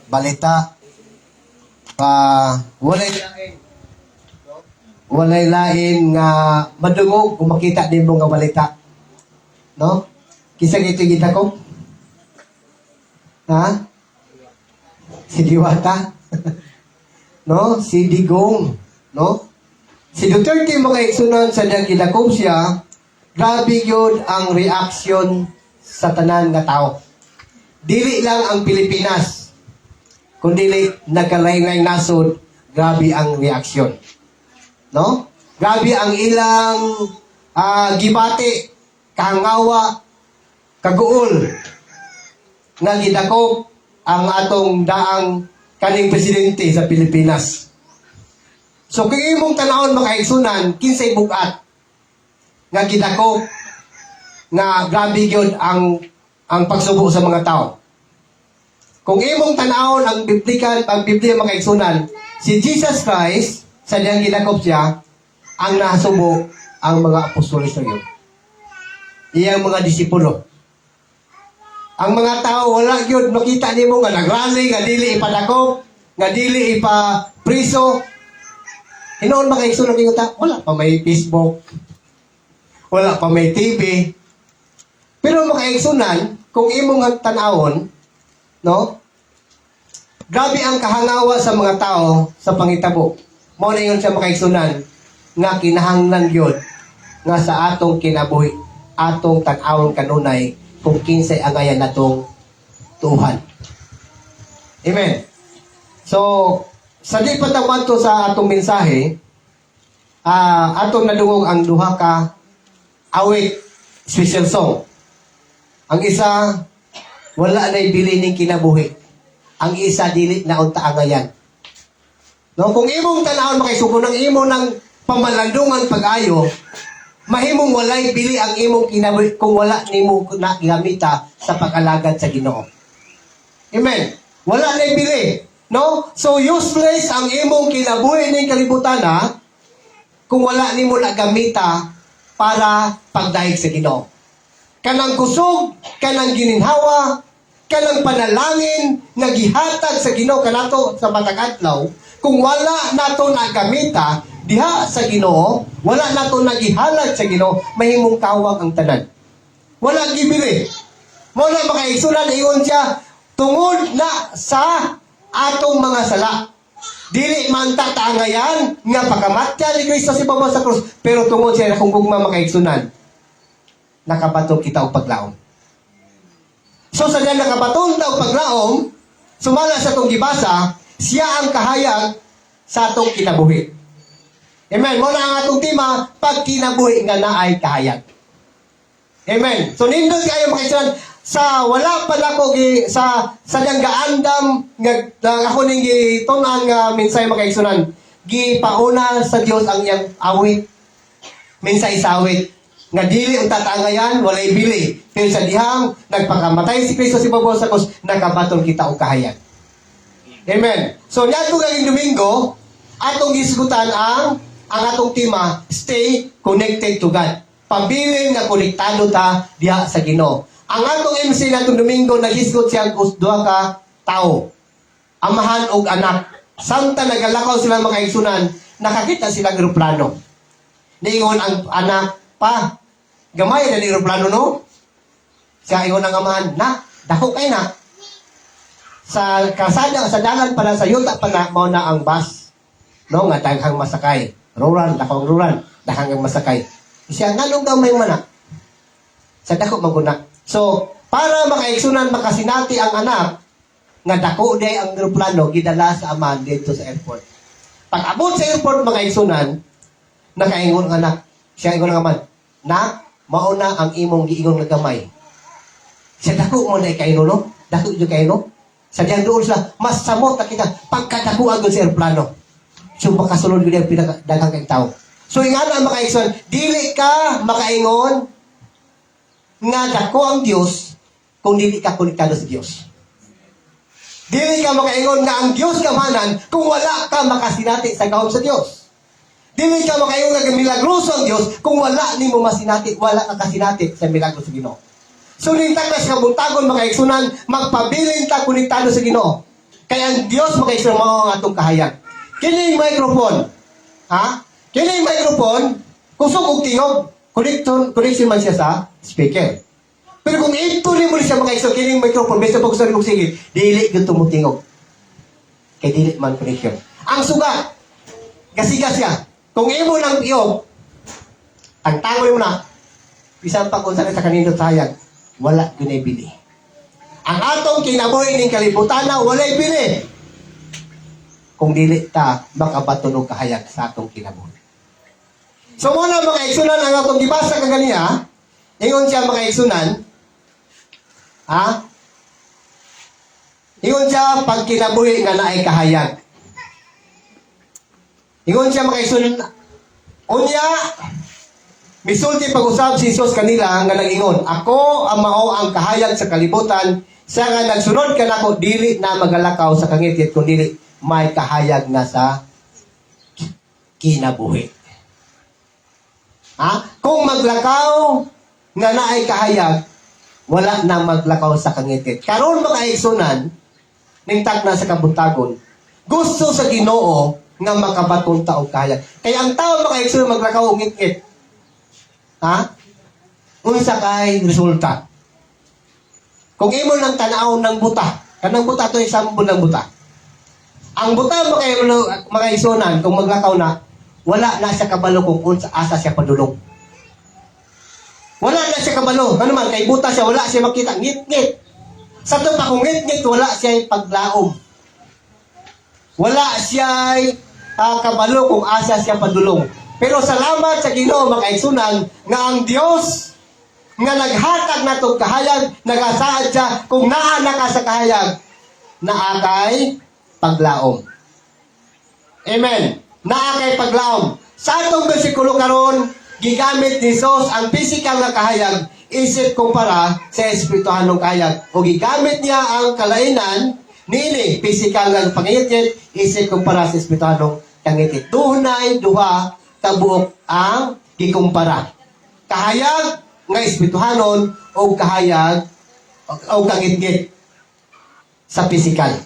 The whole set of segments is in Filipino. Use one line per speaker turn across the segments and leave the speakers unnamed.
balita pa walay lain nga madungog kung makita nimo nga balita, no? Kisa gito kita ko, ha? Si Diwata, no? Si Digong, no? Si Duterte mga igsunan sa diyang gidakop siya, grabe yun ang reaksyon sa tanan nga tao. Dili lang ang Pilipinas, kundi nagkalain-lain nasod, grabe ang reaksyon. No? Grabe ang ilang gibati, kahangawa, kaguol, nga gidakop ang atong daang kaning presidente sa Pilipinas. So kung imong tanawon makaigsunan, kinsay bugat nga gidakop nga grabe gyud ang pagsubo sa mga tao. Kung imong tanawon ang Biblia makaigsunan, si Jesus Christ sa diyang gidakop siya ang nasubo ang mga apostoles na yun. Iyang mga disipulo. Ang mga tao wala gyud makita nimo nga nagrally nga dili ipadakop, nga dili ipapriso. Hinoon makaigsunan ninyo ta, wala pa may Facebook. Wala pa may TV. Pero makaigsunan kung imong tanawon, no? Grabe ang kahangawa sa mga tao sa pangitabo. Mao na yun siya makaigsunan nga kinahanglan gyud nga sa atong kinabuhi, atong tan-awon kanunay kung kinsay angayan natong tuhan. Amen. So, sa di patawanto sa atong mensahe, atong nadungog ang duha ka awit, special song. Ang isa, wala na'y bili ning kinabuhi. Ang isa, dili na unta angayan. No, kung imong tanawon makisugo ng imo ng pamalandungan pag-ayo, mahimong walay bili ang imong kinabuhi kung wala nimo na gamita sa pag-alagad sa Ginoo. Amen. Wala na bili, no? So useless ang imong kinabuhi ning kalibutan kung wala nimo na gamita para pagdaig sa Ginoo. Kanang kusog, kanang gininhawa, kanang panalangin nga gihatag sa Ginoo kanato sa matag adlaw. Kung wala nato na gamita diha sa Ginoo, wala nato nagihalad sa Ginoo, mahimong kawang ang tanan. Wala gibili. Mo na makaigsunan ingon siya tungod na sa atong mga sala. Dili man ta taangayan nga pagkamatya ni Kristo sa ibabaw sa krus, pero tungod siya kung gugma makaigsunan, nakabatong kita og paglaom. So sa diyan nakabatong ta og paglaom, sumala sa atong gibasa, siya ang kahayag sa atong kinabuhi. Amen. Mo na ang atong tema, pag kinabuhi nga naay kahayag. Amen. So nindot kayo makaigsunan sa wala pa ko sa diyang gaandam nga ako ning gitunan nga minsay makaigsunan. Gipauna sa Dios ang iyang awit. Minsay sa awit nga dili ang tataangayan, walay bili. Pero sa dihang nagpakamatay si Kristo sa ibabaw sa krus, nakabaton kita og kahayag. Amen. So, niadto kaging Domingo, atong gisgutan ang atong tema, stay connected to God. Pabilin nga konektado ta diha sa Ginoo. Ang atong MC natong Domingo, nagisgot siya duha ka tao. Amahan og anak. Samtang nagalakaw sila makaigsunan, nakakita sila ng eroplano. Niingon ang anak, pa, gamay na eroplano no? Siya ingon ang amahan, na, dako kay na. Sa kasada, sa dalan pala, sa yuta pala, mao na ang bus. No, nga daghang masakay. Rural, daghang masakay. Siya, nganong gamay man na? Sa dako maguna. So, para makaigsunan, makasinati ang anak, nga dako day ang eroplano, gidala sa amahan dito sa airport. Pag abot sa airport, makaigsunan, nakaingon ang anak. Siya ingon ang amahan, na, mauna ang imong giingon nga gamay. Siya, dako mo na ikaino, no? Dako yung kaino. Sa diyan doon sila, mas samot na kita, pagkadakuan doon sa aeroplano. So, makasunod ko yung pinakadagang kang tao. So, nga na makaigsunan, dili ka makaingon nga dako ang Diyos kung dili ka konektado sa Diyos. Dili ka makaingon nga ang Diyos kamanan kung wala ka makasinati sa gawom sa Diyos. Dili ka makaingon nga milagroso ang Diyos kung wala ni mo masinati, wala ka kasinati sa milagro sa Ginoo. So nintag na sa kabuntagon mga igsunan, magpabilin ta konektado sa Ginoo. Kaya ang Dios mga igsunan mao ang atong kahayag. Kining microphone, ha? Kining microphone, kusog og tingog, connection man siya sa speaker. Pero kung ituloy mo siya mga igsunan, kining microphone, basta pag kusog og sige, dili gyud tumutingog. Kay dili man connection. Ang suga, gasiga siya. Kung imo nang iyog, ang tangol mo na, bisan pa kung sa kanindot sayag, wala gunay bili. Ang atong kinabuhi ning kalibutan na walay bili. Kung dili ta makabatunog kahayag sa atong kinabuhi. So muna mga igsunan ang atong gibasa kaganiya, ingon siya mga igsunan, ha? Ingon siya pag kinabuhi nga naay kahayag. Ingon siya mga igsunan, unya, misulti pag-usab si Jesus kanila nga nag-ingon, ako ang mao ang kahayag sa kalibutan, siya nga nagsunod ka nako dili na magalakaw sa kangitit kun dili may kahayag na sa kinabuhi. Ha? Kung maglakaw nga naay kahayag, wala na maglakaw sa kangitit. Karon mga igsunan, ningtag na sa kabuntagon, gusto sa Ginoo nga makabatong tao kahayag. Kaya ang tao mga igsunan maglakaw og ngit-ngit. Ha? Unsa kay resulta? Kung imo nang tanaw ng buta, kanang buta to example ng buta. Ang buta mga igsunan kung maglakaw na, wala na siya kabalo kung unsa asa siya padulong. Wala na siya kabalo. Ano man kay buta siya, wala siya makita ngit-ngit. Sa to pa kung ngit-ngit, wala siya paglaom. Wala siya kabalo kung asa siya padulong. Pero salamat sa Ginoo mga igsunan nga ang Dios nga naghatag natong kahayag, nagasaad siya kung naa na ka sa kahayag, naa kay paglaom. Amen. Naa kay paglaom. Sa atong bersikulo karon, gigamit ni Jesus ang physical na kahayag isip kumpara sa espirituhanong kahayag. O gigamit niya ang kalainan nini physical na pangitit isip kumpara sa espirituhanong pangitit. Dunay duha kabuok ang gikumpara. Kahayag nga espirituhanon o kahayag o kangitgit sa physical.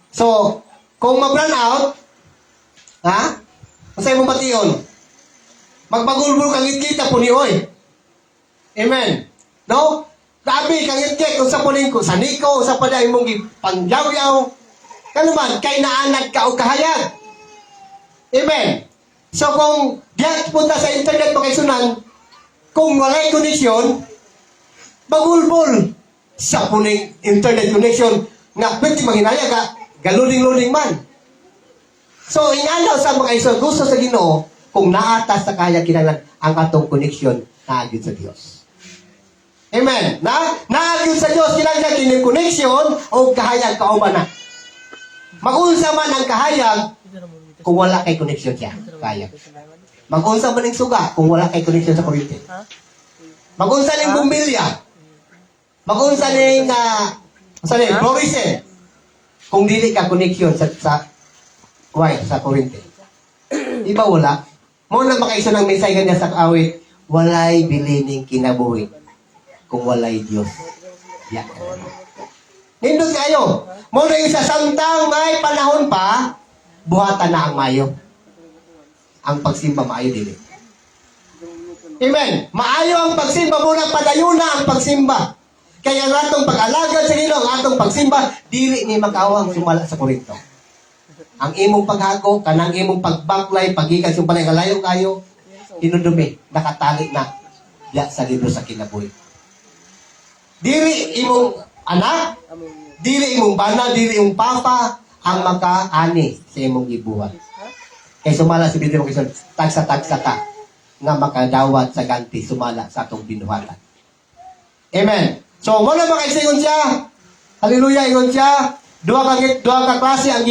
So, kung ma-burn out, ha? Masay mo bation? Magpagulbul kangitgit na po ni oy. Amen. No? Grabe, kangitgit kung sa punin ko, sa niko, sa paday mong pangyaw-yaw. Kanuman, kay naanad ka o kahayag. Amen. So kung diyan punta sa internet mo kay sunan, kung walay connection, bagulbol sa puning internet connection nga pwede maghinaya ka, galuling-luling man. So inganaw sa mga iso, gusto sa Ginoo, kung naatas sa kaya kinahanglan ang atong connection naagid sa Dios. Amen. Naagid sa Dios kinahanglan kining connection o kahayag kauban na. Mag-unsa man ang kahayag kung wala kay connection siya, kaya. Mag-unsa man ning suga kung wala kay connection sa kuryente. Mag-unsa ning bumbilya. Mag-unsa ning fluorescent kung dili ka connection sa wire sa kuryente. Iba wala. Mo na makaisa ng mensahe kanya sa awit, walay bilining kinabuhi kung walay Dios. Ya. Nindot kayo. Mo na yung sa samtang may panahon pa, buhatan na ang mayo. Ang pagsimba maayo dili. Amen. Maayo ang pagsimba, muna padayon na ang pagsimba. Kaya ang atong pag-alagad sa Ginoo, ang atong pagsimba, dili ni makawang sumala sa Korinto. Ang imong paghago, kanang imong pagbaklay, pagikan sa balay kalayo kayo, inudumi, nakatali na diya sa libro sa kinabuhi. Dili imong anak, dili imong bana, dili imong papa, ang makaani sa imong gibuhat. Kay sumala si Bidyo Makison, tagsa-tagsa ta nga makadawat sa ganti sumala sa atong binuhatan. Amen. So, wala makaisingon siya. Hallelujah, ingon siya. Dua ka klase ang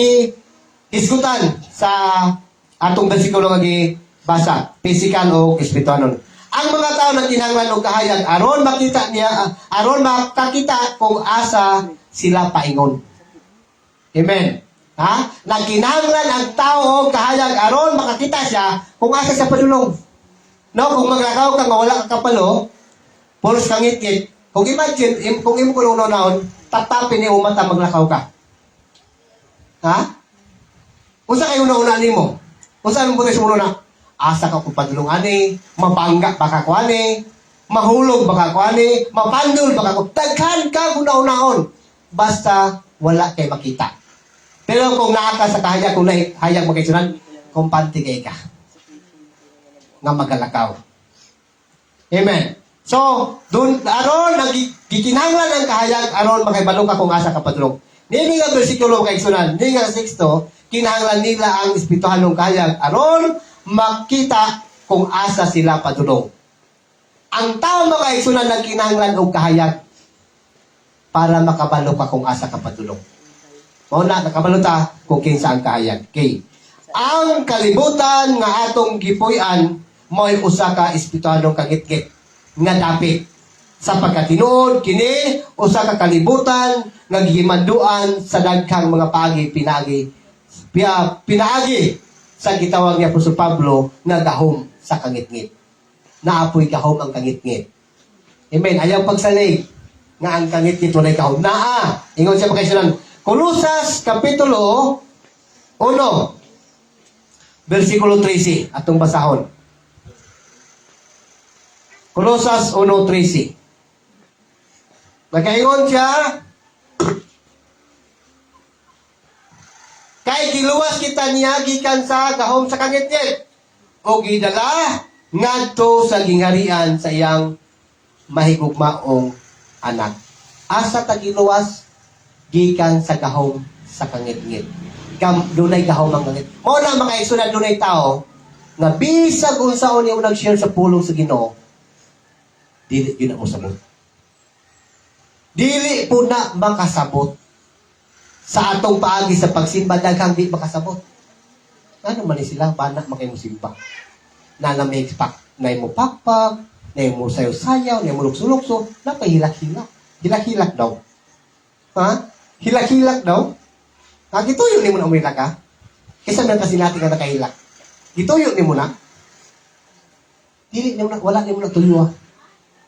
isgutan sa atong bersikulo nga gibasa, physical o espiritual. Ang mga tao na kinahanglan og kahayag aron makita niya, aron makakita kung asa sila paingon. Amen. Ha? Nagkinahanglan ang tao og kahayag aron makakita siya kung asa siya padulong. No, kung maglakaw ka nga wala ka kapalo, pulos kangit-ngit, Kung imagine, kung imo ko naon, tatapin ni umata maglakaw ka. Ha? Unsa kayo una nimo? Unsa mo puti sumunod na? Asa ka kung padulong ani, mabangga baka ko ani, mahulog baka ko ani, mapandol baka ko. Daghan ka kung naunahon. Basta wala kay makita. Pero kung naa ka sa kahayag, kung hayag magkaisunan, kumpante kay ka. Nga magalakaw. Amen. So, dun, aron, gikinahanglan ang kahayag, aron makaibalo ka kung asa ka padulong. Nini nga bersikulo kaigsunan, nini nga 6, kinahanglan nila ang espirituhan ng kahayag, aron makita kung asa sila padulong. Ang tao makaigsunan ng kinahanglan og kahayag para makabalo ka kung asa ka padulong. Mauna, nakabalo ta kung kinsa ang kahayag. Okay. Ang kalibutan nga atong gipuy-an mo'y usa ka espirituhan ng kagitgit nga dapit. Sa pagkatinuod, kini usa ka kalibutan nga gihimanduan sa daghang mga pinaagi sa gitawag ni Apostol Pablo nga gahom sa kangitngit. Naapoy gahom ang kangitngit. Amen. Ayaw pagsalig nga ang kangitngit walay gahom. Naa. Ingon siya pagkaisunan. Kolosas Kapitulo 1 versikulo 13 atong basahon. Kolosas 1:13. Nakaingon siya, kay giluwas kita niya gikan sa gahom sa kangitngit o gidala ngadto sa gingharian sa iyang mahigugmaong anak. Asa ta giluwas gikan sa gahom sa kangitngit. Dunay gahom ang kangit. Mao na mga isunod dunay tao nga bisag unsaon yung nag-share sa pulong sa Ginoo, dili yun ang usabot. Dili po na makasabot. Sa atong paagi sa pagsimba, daghang di makasabot. Ano man sila, bana makay mo simba. Na may pak, na mo pakpak, na mo sayo-sayaw, na mo lukso-lukso, na pahilak-hilak. Hilak-hilak daw. Ha? Hilak-hilak daw? Ha? Gituyo ni mo na umilak ka? Kesa man kasi natin ka nakahilak. Gituyo ni mo na? Dili ni mo na, wala ni mo na tuyo.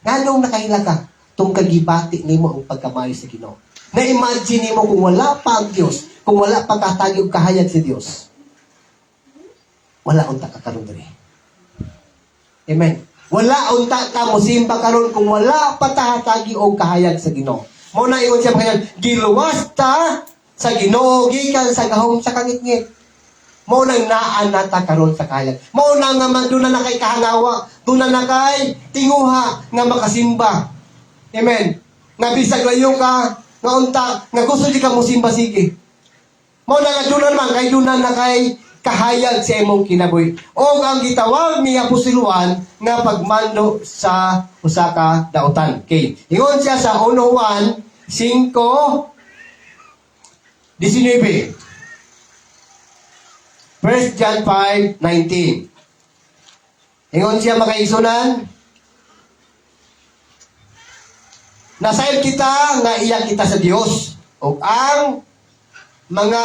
Nganong nakahilak ka? Itong kagibati ni mo ang pagkamayo sa Ginoo. Na-imagine mo kung wala pa ang Diyos, kung wala pa katagi o kahayag sa Diyos, wala unta ka karon diri. Amen. Wala unta ka mo simba karon kung wala pa tatagi o kahayag sa Ginoo. Mao na ingon siya kanya, giluwas ta sa Ginoo gikan sa gahom sa kangitngit. Mao nang naan nata karon sa kahayag. Mao na nga man doon na kay kahanawa, doon na kay tinguha nga makasimba. Amen. Nga bisag layo ka, nga unta, nga gusto di ka mo simba sige. Mao na nga doon naman, kay doon na kay kahayag sa imong kinabuhi. O ang gitawag ni Apostol Juan nga pagmando sa usa ka daotan. Okay. Ingon siya sa 1 Juan 5:19. 1 John 5:19. Ingon siya makaigsunan, nasayod kita nga iyak kita sa Dios ug ang mga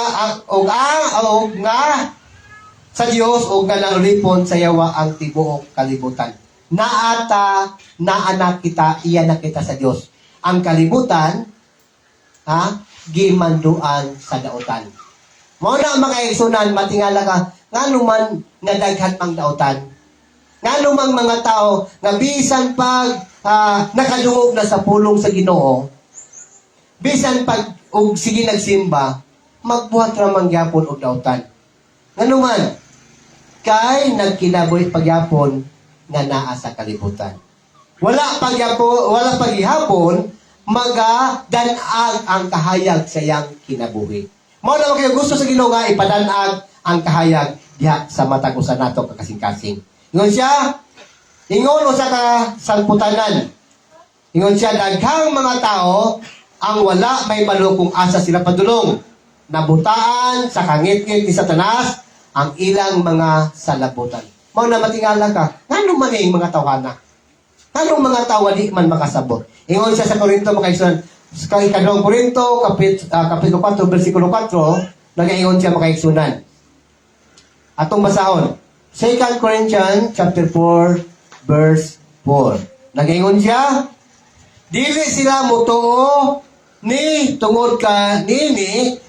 nga sa Dios ug nga nalipon sa yawa ang tibuok kalibutan. Naanak kita, iyanak kita sa Dios. Ang kalibutan gimanduan sa daotan. Mao na mga igsunan, matingala ka ngano man nga daghan pang daotan. Ngano mang mga tao nga bisan pag nakadungog na sa pulong sa Ginoo, bisan pag og sige nagsimba, magbuhat ra man gyapon og daotan. Ngano man kay nagkinabuhi pagyapon nga naa sa kalibutan. Wala paghihapon magadanag ang kahayag sa iyang kinabuhi. Mao na kayo gusto sa Ginoo nga ipadanag ang kahayag diha sa matag usa nato kakasing-kasing. Ingon siya, ingon usa ka sangputanan. Ingon siya, daghang mga tao ang wala may balo kung asa sila padulong. Nabutaan sa kangit-ngit ni Satanas ang ilang mga salabutan. Mao na matingala ka, ngano man yung mga tawhana? Ngano mga tawa di man makasabot? Ingon siya sa Korinto makaigsunan, sa ikadawang Korinto, kapitulo 4, versikulo 4, nag-ingon siya makaigsunan. Atong basahon. 2 Corinthians chapter 4 verse 4. Nag-ingon siya, Dili sila mutuo ni tungod ka nini,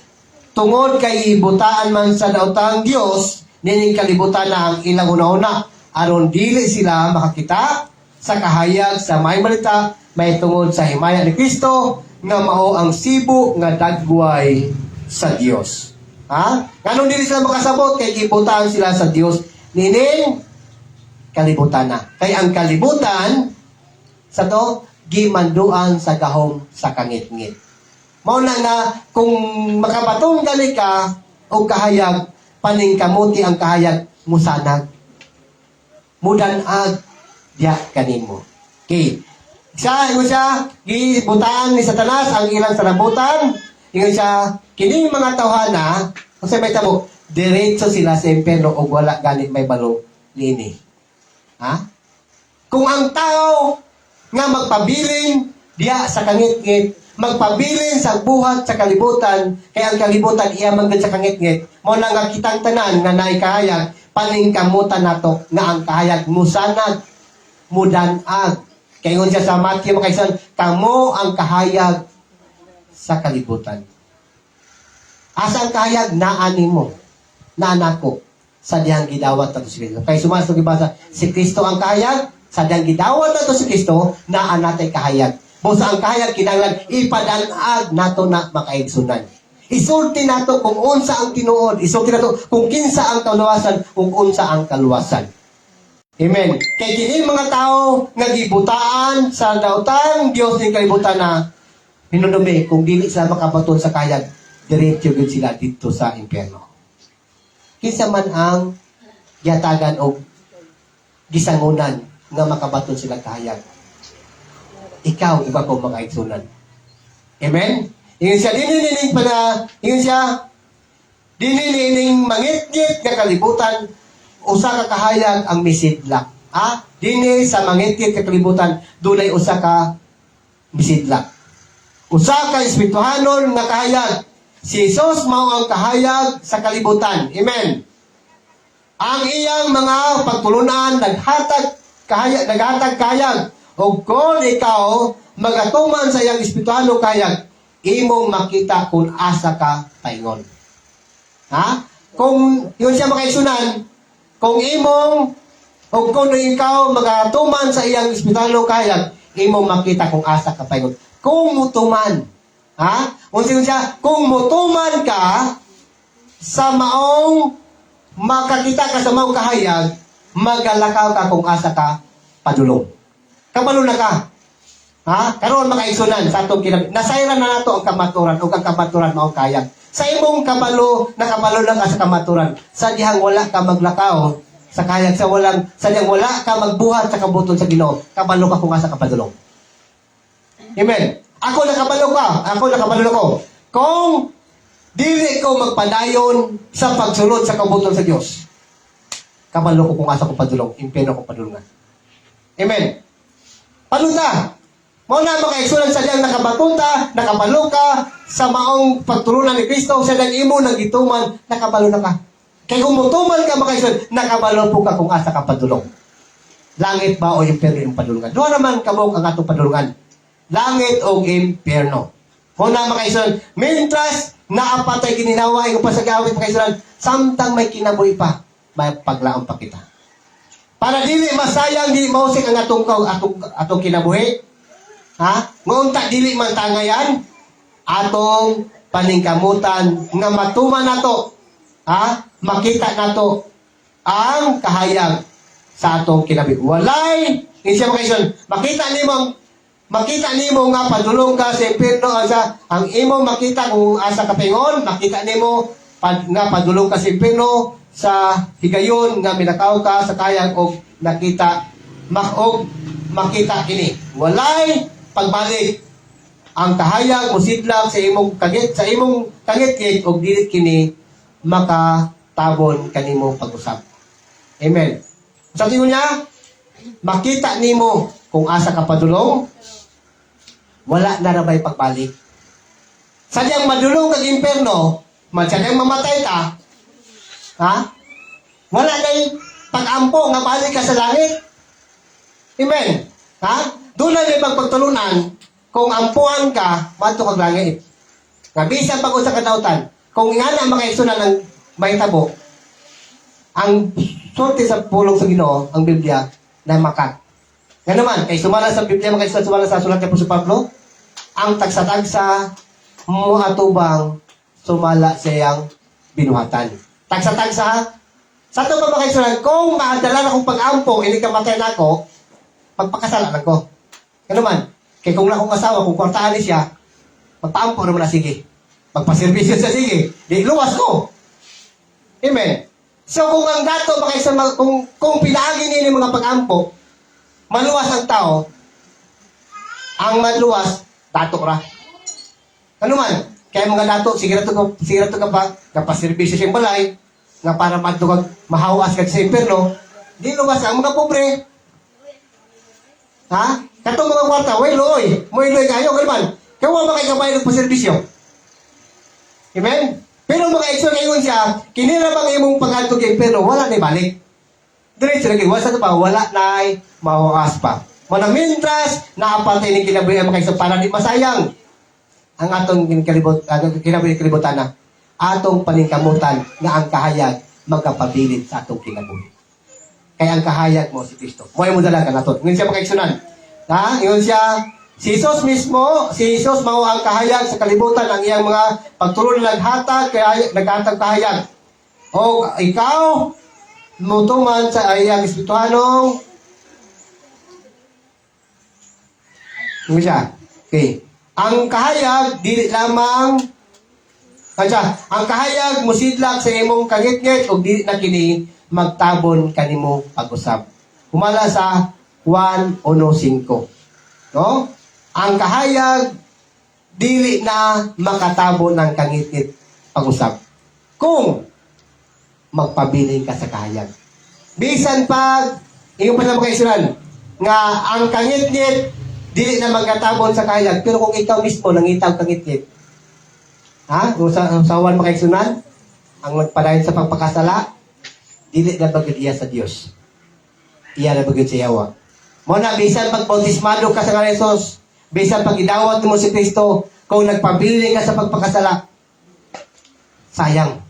tungod kay butaan man sa daotang Dios, nining kalibutan na ang ilang una-una. Aron dili sila makakita sa kahayag sa may balita, may tungod sa himaya ni Kristo, nga mao ang sibo nga dagway sa Dios. Ha? Ganun dili sila makasabot kay gibutaan sila sa Dios nining kalibutan na. Kay ang kalibutan sa to gimanduan sa gahom sa kangit-ngit. Mao na nga kung makabatong gali ka og kahayag paningkamuti ang kahayag musanag. Mudanag diya kanimo. Okay. Ingon siya gibutaan ni Satanas ang ilang sanabutan. Ingon siya kining mga tawhana kasi may tabo diretso sila sa impierno og wala ganit may balo nini. Ha? Kung ang tao nga magpabilin diya sa kangit-ngit, magpabilin sa buhat sa kalibutan, kaya ang kalibutan iya manggod sa kangit-ngit, mo na nga kitang tanan nga naay kahayag, paningkamutan nato nga ang kahayag musanag, mudanag. Kaya ngon siya sa Matthew makaisan, kamo ang kahayag sa kalibutan. Asa ang kahayag? Naani mo, naanako, sa diyang gidawat nato si Kristo. Kaya sumasok ibasa, si Kristo ang kahayag, sa diyang gidawat nato si Kristo, naan natay kahayag. Busa ang kahayag, kinahanglan ipadanag nato na makaigsunan. Isulti nato kung unsa ang tinuod, isulti nato kung kinsa ang kaluwasan, kung unsa ang kaluwasan. Amen. Kay kini mga tao nga gibutaan sa daotang Dios ning kalibutan na hinunumi kung dili sila makabaton sa kahayag, diretso gyud sila dito sa impierno. Kinsa man ang yatagan o gisangunan nga makabaton sila kahayag. Ikaw, iba ko makaigsunan. Amen? Ingon siya, dinining pala, ingon siya, dinining mangit-ngit nga kalibutan, usa ka kahayag ang misidlak. Ha? Dini sa mangit-ngit nga kalibutan, dunay usa ka misidlak. Usa ka espirituhanon nga kahayag. Si Jesus mao ang kahayag sa kalibutan. Amen? Ang iyang mga pagtulunan naghatag kahayag. O kung ikaw magatuman sa iyang espirituhanong kahayag, imong makita kung asa ka paingon. Ha? Kung yun siya makaisunan, kung kung ikaw magatuman sa iyang espirituhanong kahayag, imong makita kung asa ka paingon. Kung mutuman, ha? Unsa siya? Kung mutuman ka sa maong makakita ka sa maong kahayag, magalakaw ka kung asa ka padulong. Kabalo na ka. Ha? Karon makaigsunan sa atong nasayran na nato ang kamaturan o ang kamaturan maong kahayag. Sa imong kabalo, nakabalo lang ka sa kamaturan. Sa dihang wala ka maglakaw sa kahayag, sa dihang wala ka magbuhat sa kabuton sa Ginoo, kabalo ka kung asa ka padulong. Amen. Ako nakabalo ko. Kung dili ko magpadayon sa pagsunod sa kabuton sa Dios, kabalo ko kung asa ko padulong, impierno ko padulungan. Amen. Panuta, mo na makaigsunan sa diyang nakabatuta, nakabalo ka sa maong pagtulunan ni Kristo, sa diyang imo nang gituman, nakabalo na ka. Kaya kung mutuman ka makaigsunan, nakabalo po ka kung asa ka padulong. Langit ba o impierno yung padulungan? Doon naman kamong ang atong padulungan. Langit o impierno. Mo na makaigsunan, mintras naapatay gininawa, yung pasagawit makaigsunan, samtang may kinabuhi pa, may paglaong pa kita. Para dili masayang, dili mausik ang atong kinabuhi. Ha? Ngunta dili man tangayan atong paningkamutan nga matuman nato. Ha? Makita nato ang kahayag sa atong kinabuhi. Walay siya makita nimo nga padulong ka sa impierno ang imong makita kung asa ka pingon, makita nimo nga padulong ka sa impierno sa higayon nga minakaw ka sa kahayag og nakita makita ini. Walay pagbalik ang kahayag mosidlak sa imong kangit og dili kini makatabon kanimo pag-usab. Amen. Sa tingin niya, makita nimo kung asa ka padulong, wala na rabay pagbalik. Sadyang madulong kag impierno, sadyang mamatay ta, ha? Wala na pag-ampo nga balik ka sa langit. Amen. Ha? Doon na may pagpagtulunan kung ampuan ka, mato kag langit. Nga bisan pag usa ka dautan, kung nga na makaigsunan ng mahitabo, ang sorte sa pulong sa Ginoo, ang Biblia, na makat. Nga naman, kay sumala sa Biblia, sumala sa sulat ni Apostol Pablo, ang tagsa-tagsa mo atubang sumala sa iyang binuhatan. Tagsa-tagsa, sa ito pa makaisunan, kung maadala na kong pag-ampo, hindi ka matay na ako, pagpakasalan ko. Nga naman, kay kung na akong asawa, kung kwartahan siya, magpaampo naman na sige. Magpaservisyo sa sige. Di luwas ko. Amen. So kung ang dato kung pinaagi niya yung mga pag-ampo, maluwas ang tao, ang maluwas, dato ra. Ano man, kaya mga dato, sigurato ka pa, napaservisyo siyang balay, nga para matugag mahawas ka sa impyerno, di luwas ang mga pobre. Ha? Katong mga kwarta, way loy kayo, kalman. Kawa ba kayo kabayan ng paservisyo? Amen? Pero mga ekso ngayon siya, kinira bang imong pag-antog kay pero wala na balik. Diretso lagi, wasa pa, wala na mahuas pa. Manamintras, naapatay ni kinabuhi ang mga ekso para di masayang. Ang atong kinabuhi kalibutan na, atong paningkamutan na ang kahayag magkapabilid sa atong kinabuhi. Kaya ang kahayag mo si Kristo. Mo'y mo dala ka na to. Ngayon siya mga eksonan. Ha? Ngayon siya, si Jesus mismo, si Jesus mao ang kahayag sa kalibutan ang iyang mga pagtulong na naghatag, naghatag kahayag. O ikaw, mutuman sa iyang espirituhanong, ano siya? Okay. Ang kahayag, dili lamang, ang kahayag, musidlak sa imong kangit-ngit, o dili na kini, magtabon kanimo pag-usap. Humala sa 1:5. No? Ang kahayag, dili na makatabo ng kangit-ngit pag-usap. Kung magpabiling ka sa kahayag. Bisan pag, iyong pa na makaisunan, nga ang kangit-ngit, dili na magkatabon sa kahayag. Pero kung ikaw mismo nangitaw kangit-ngit, ha? Kung sa usawan makaisunan, ang nagpadayon sa pagpakasala, dili na bagid iya sa Dios. Iya na bagid sa Yawa. Muna, bisan pag bautismado ka sa ngalan ni Jesus, bisan pag idawat mo si Kristo, kung nagpabili ka sa pagpakasala, sayang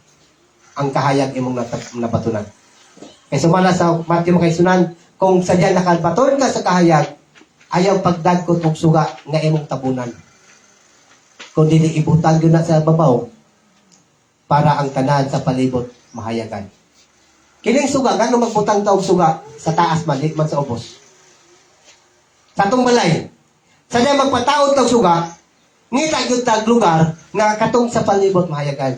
ang kahayag imong nabatunan. Kaya sumala sa Matthew makaisunan, kung sadya nakabaton ka sa kahayag, ayaw pagdagkot og suga nga imong tabunan. Kung dili ibutang yun na sa babaw, para ang tanan sa palibot mahayagan. Kining suga, gano'ng magbutang taog suga sa taas man, di man sa ubos. Sa atong balay, sadya magpataod tag suga, ngita gyud tag lugar nga katong sa palibot mahayagan.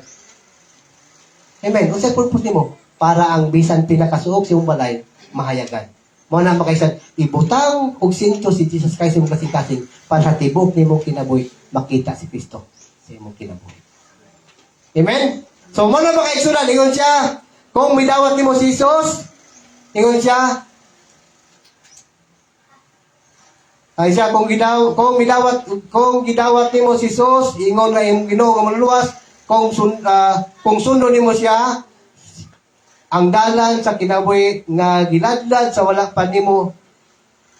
Amen. Unsay purpose nimo? Para ang bisan pinakasuok sa imong balay mahayagan. Mao na makaisan ibutang og sinto si Jesus Christ imong kasing-kasing para tibok nimo kinabuhi makita si Kristo sa imong kinabuhi. Amen. So mo na makaigsunan ingon siya, kung midawat nimo si Jesus, ingon siya, ay siya kung gidawat nimo si Jesus, ingon na imong Ginoo nga manluwas, kung sundo nimo siya, ang dalan sa kinabuhi nga giladlad sa wala pa nimo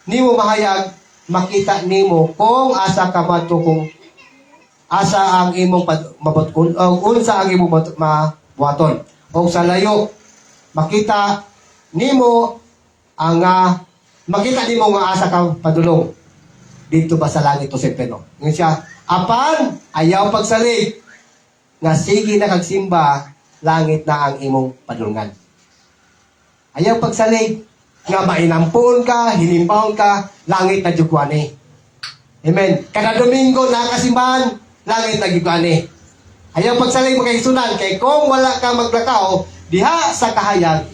mahayag, makita nimo kung asa ka madto, kung asa ang imong mabutkon, unsa ang imong mabuhaton. O sa layo, makita nimo makita nimo nga asa ka padulong dito ba sa langit o sa impyerno. Ngayon siya, apan, ayaw pagsalig, nga sige na kagsimba, langit na ang imong padulungan. Ayaw pagsalig, nga mainampon ka, hinimpahon ka, langit na jugwani. Amen. Kada Domingo na kasimbahan, langit na jugwani. Ayaw pagsalig makahisunan, kay kung wala ka maglakaw, diha sa kahayag,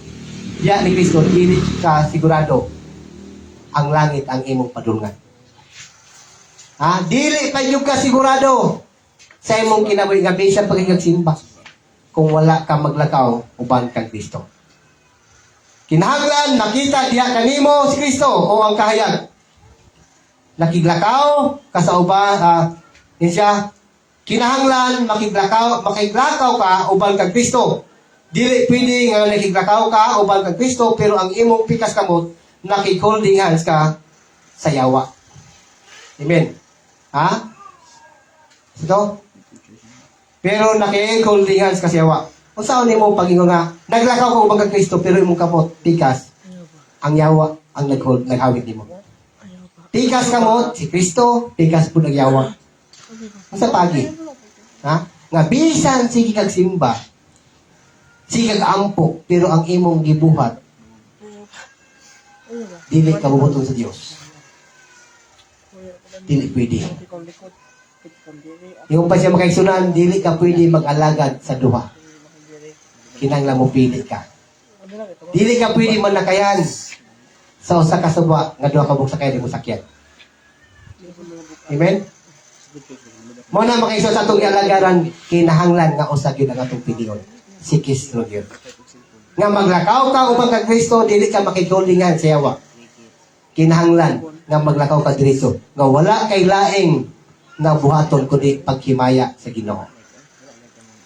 diha ni Kristo, dili ka sigurado, ang langit ang imong padulungan. Ha? Dili pa yung ka sigurado sa imong kinabuhi nga bisan pagigagsimba kung wala ka maglakaw uban kang Kristo. Kinahanglan nakita diha kanimo si Kristo o ang kahayag. Nakiglakaw ka sa uban siya, kinahanglan makiglakaw ka uban kang Kristo. Dili pwede nga nakiglakaw ka uban kang Kristo pero ang imong pikas kamot nakig-holding hands ka sa Yawa. Amen. Ha? Ito? Pero nakikolding hands kasi yawa. Kung saan ni mo pagingo nga, naglakaw ko ubang kag Kristo, pero imong kamot, tikas, ang yawa, ang naghawid ni mo. Tikas kamot, si Kristo, tikas po nagyawa. Sa pagi. Ha? Nga bisan sige kag simba, sige kag ampo, pero ang imong gibuhat, dili ka bubuton sa Dios. Dili pwede. Yung pa siya makaigsunan, dili ka pwede mag-alagad sa duha. Kinanglan mo pili ka. Dili ka pwede manakayan sa usa ka suba nga duha ka bugsakay di mo sakyan. Amen? Mo na makaigsunan sa atong alagaran kinahanglan nga usa gyud ang atong pilion. Si Kristo gyud. Nga maglakaw ka upang kag Kristo, dili ka makigulingan sa yawa. Kinahanglan nga maglakaw ka diretso nga wala kay laing na buhaton kundi paghimaya sa Ginoo.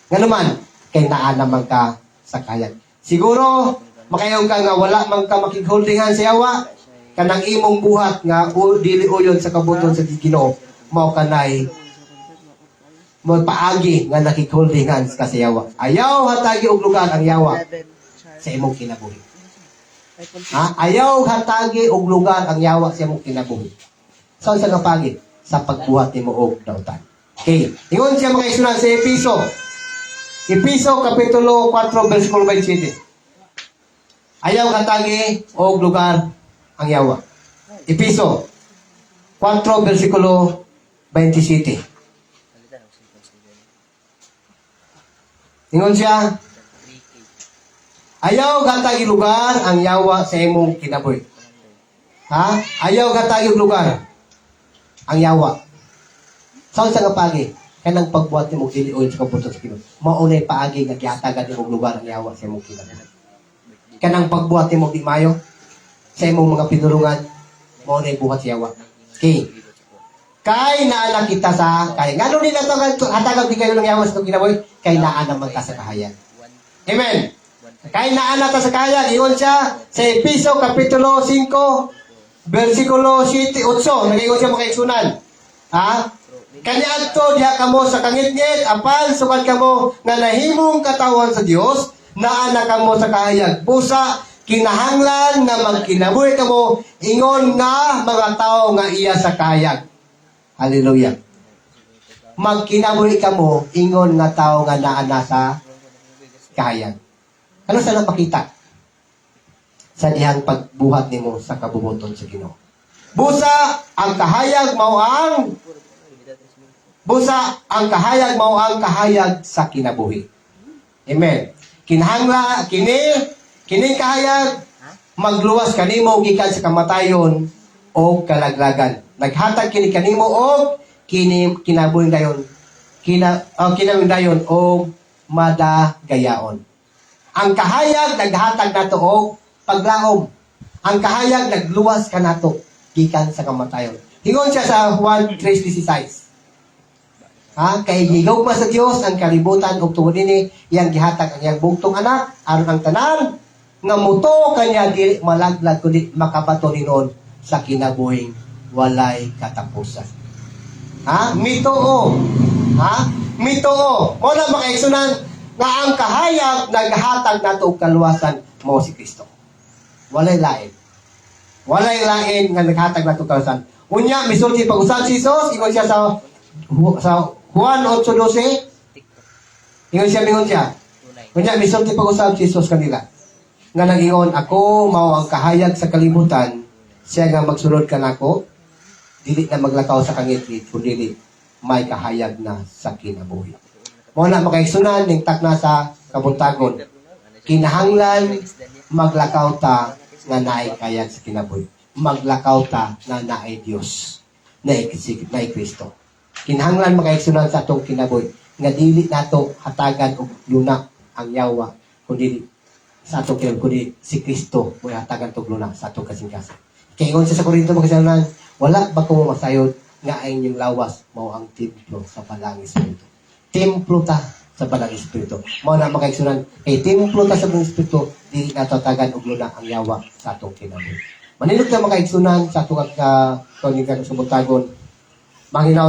Nga naman, kay naa naman ka sa kayan. Siguro, makayaw ka nga wala man ka makigholdingan sa yawa, kanang imong buhat nga dili uyon sa kabuton sa Ginoo, mao kanay mo paagi nga nakigholdingan ka sa yawa. Ayaw hatagi og lugar ang yawa sa imong kinabuhi. Ha? Ayaw hatagi og lugar ang yawa sa imong kinabuhi. Saan sa kapagi? Sa pagbuhat ni mo og dautan. Okay. Ingon siya mga isunan sa Episo. Episo, Kapitulo 4, versikulo 27. Ayaw katagi og lugar ang yawa. Episo 4, versikulo 27. Ingon siya, ayaw katagi lugar ang yawa sa imong kinabuhi. Ha? Ayaw katagi lugar ang yawa. Saan sa kapagi? Kanang pagbuhat ni mong dili oil sa kabuton sa Ginoo. Maunay paagi nga gihatagan ni mong lugar ang yawa sa imong kinabuhi. Kanang pagbuhat ni mong di mayo sa imong mga pinulungan, maunay buhat sa yawa. Okay. Kay naa kita sa kay ngano nila to hatagan di kayo ng yawa sa itong kinabuhi, kay naa naman ta sa kahayan. Amen. Kay naa na ta sa kahayan, iyon siya sa Episo Kapitulo 5 versikulo 7-8, nag-ingon siya makaigsunan. Ha? Kanya to diha kamo sa kangit-ngit, apan sukad kamo nga nahimong katawan sa Dios, naa na kamo sa kahayag. Busa, kinahanglan nga magkinabuhi kamo, ingon nga mga tao nga iya sa kahayag. Hallelujah. Magkinabuhi kamo, ingon nga tao nga naa na sa kahayag. Ano sa napakita? Sa dihang pagbuhat nimo sa kabubuton sa Ginoo. Busa ang kahayag mao ang kahayag sa kinabuhi. Amen. Kinahangla kini kahayag magluwas kanimo gikan sa kamatayon o kalaglagan. Naghatag kini kanimo og kinabuhi dayon. Kinabuhi dayon o madagayaon. Ang kahayag naghatag nato og paglaom. Ang kahayag nagluwas ka nato gikan sa kamatayon. Hingon siya sa Juan 3:16. Ha? Kay gigugma sa Dios ang kalibutan ug tungod ini iyang gihatag ang iyang bugtong anak aron ang tanan nga muto kanya dili malaglag kundi makabato hinon sa kinabuhing walay katapusan. Ha? Mitoo. Ha? Mitoo. Mo na makaigsunan nga ang kahayag naghatag nato og kaluwasan mao si Kristo. Walay lain. Walay lain nga naghatag nato kaluwasan. Unya misulti pag-usab si Jesus, ingon siya sa Juan 8:12. Ingon siya. Unya misulti pag-usab si Jesus kanila. Nga nag-ingon, ako mao ang kahayag sa kalibutan, siya nga magsulod kanako, dili na maglakaw sa kangit-ngit, kundi may kahayag na sa kinabuhi. Mo na makaigsunan ning takna sa kabuntagon. Kinahanglan maglakaw ta nga naay kayag sa kinabuhi. Maglakaw ta na naay Dios, naay Kristo. Kinahanglan makaigsunan sa atong kinabuhi nga dili nato hatagan og luna ang yawa kundi sa atong kinabuhi kundi si Kristo mo hatagan og luna sa atong kasing-kasing. Kay ingon sa Korinto magkasalanan, wala ba ko masayod nga ay inyong lawas mao ang templo sa Balang Espiritu. Templo ta sa Balang Espiritu. Mao na makaigsunan kay templo ta sa Balang Espiritu, dili nato hatagan og luna ang yawa sa atong kinabuhi. Manilog ta makaigsunan sa atong kanilang sumutagon. Manginaw